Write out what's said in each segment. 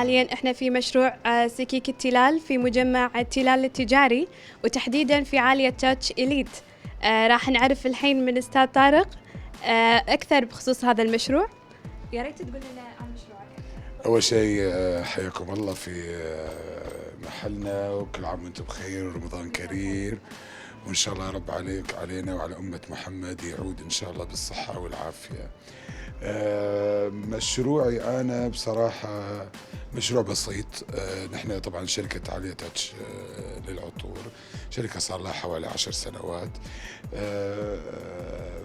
حاليا احنا في مشروع سكيك التلال في مجمع التلال التجاري، وتحديدا في عالية تاتش إليت. راح نعرف الحين من أستاذ طارق أكثر بخصوص هذا المشروع. يا ريت تقول لنا عن مشروعك. أول شيء حياكم الله في محلنا، وكل عام وأنتم بخير ورمضان كريم، وإن شاء الله رب علينا وعلى أمة محمد يعود إن شاء الله بالصحة والعافية. مشروعي أنا بصراحة مشروع بسيط. نحن طبعا شركة عالية تاتش للعطور، شركة صار لها حوالي 10 سنوات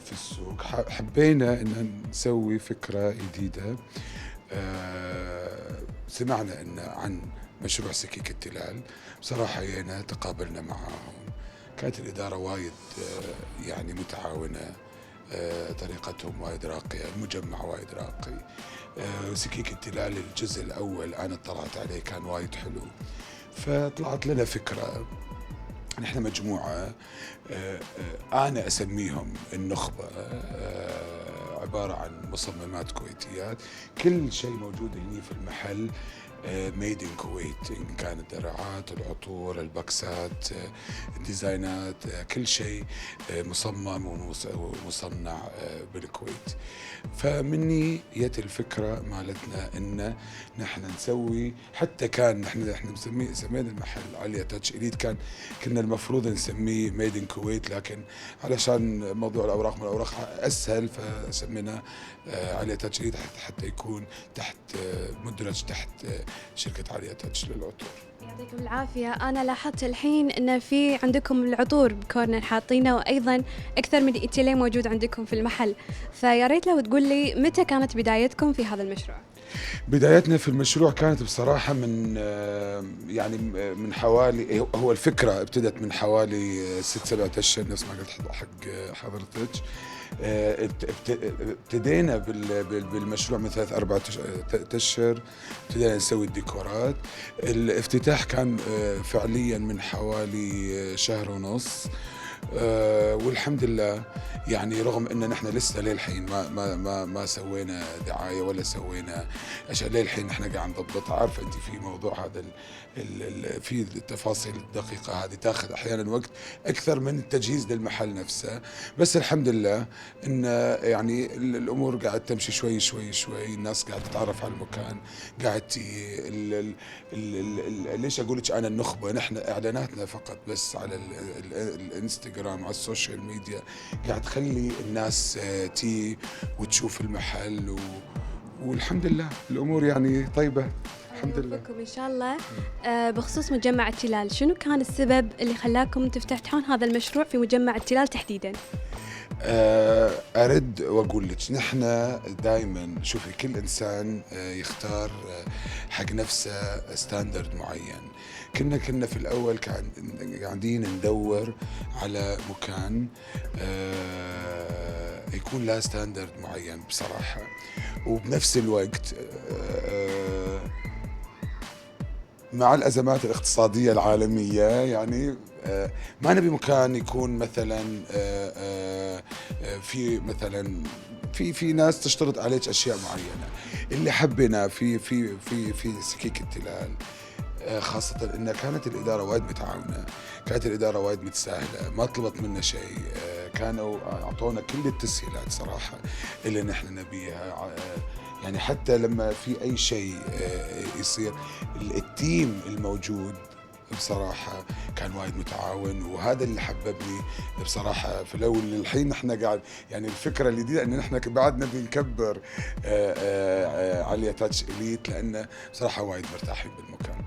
في السوق. حبينا إن نسوي فكرة جديدة. سمعنا عن مشروع سكيك التلال، بصراحة جينا تقابلنا معهم، كانت الإدارة وايد يعني متعاونة، طريقتهم وايد راقية، المجمع وايد راقي. سكيك التلال الجزء الأول أنا اطلعت عليه كان وايد حلو، فطلعت لنا فكرة. نحن مجموعة أنا أسميهم النخبة، عبارة عن مصممات كويتيات، كل شيء موجود هنا في المحل ميد ان كويت، إن كانت الدراعات، العطور، البكسات، الديزاينات، كل شيء مصمم ومصنع بالكويت. فمني جت الفكرة مالتنا إن نحن نسوي، حتى كان نحن سمينا المحل عالية تاتش إليت، كنا المفروض نسميه ميد ان كويت، لكن علشان موضوع الأوراق من الأوراق أسهل فسمينا عالية تاتش إليت حتى يكون تحت مدرج تحت شركة عالية تاتش للعطور. يعطيكم العافية. أنا لاحظت الحين أن في عندكم العطور بكورنر حاطينه، وأيضا أكثر من إتيليه موجود عندكم في المحل، فيا ريت لو تقول لي متى كانت بدايتكم في هذا المشروع؟ بدايتنا في المشروع كانت بصراحة من يعني من حوالي، هو الفكرة ابتدت من حوالي 6-7 أشهر نفس ما قلت حق حضرتك. ابتدينا بالمشروع من 3-4 أشهر، ابتدينا نسوي الديكورات. الافتتاح كان فعليا من حوالي شهر ونص. والحمد لله، يعني رغم ان نحن لسه للحين ما سوينا دعايه ولا سوينا اشياء، للحين نحن قاعد نضبط. عارفه انت في موضوع هذا في التفاصيل الدقيقه هذه تاخذ احيانا وقت اكثر من التجهيز للمحل نفسه، بس الحمد لله ان يعني الامور قاعد تمشي شوي شوي شوي، الناس قاعد تتعرف على المكان، قاعد ليش اقول لك انا النخبه، نحن اعلاناتنا فقط بس على الانستغرام على السوشيال ميديا قاعد تخلي الناس وتشوف المحل، والحمد لله الامور يعني طيبه الحمد لله. إن شاء الله. بخصوص مجمع التلال، شنو كان السبب اللي خلاكم تفتحون هذا المشروع في مجمع التلال تحديدا؟ أرد وأقول لك، نحن دائما شوفي كل إنسان يختار حق نفسه ستاندرد معين. كنا في الأول قاعدين ندور على مكان يكون له ستاندرد معين بصراحة، وبنفس الوقت مع الأزمات الاقتصادية العالمية يعني ما نبي مكان يكون مثلا في مثلا في ناس تشترط عليك أشياء معينة. اللي حبينا في سكيك التلال خاصة إن كانت الإدارة وايد متعاونة، كانت الإدارة وايد متساهلة، ما طلبت منا شيء، كانوا أعطونا كل التسهيلات صراحة اللي نحن نبيها. يعني حتى لما في أي شيء يصير التيم الموجود بصراحة كان وايد متعاون، وهذا اللي حببني بصراحة في الأول. الحين نحن قاعد يعني الفكرة الجديدة إن نحن بعد نبي نكبر عالية تاتش إليت، لأن بصراحة وايد مرتاحين بالمكان.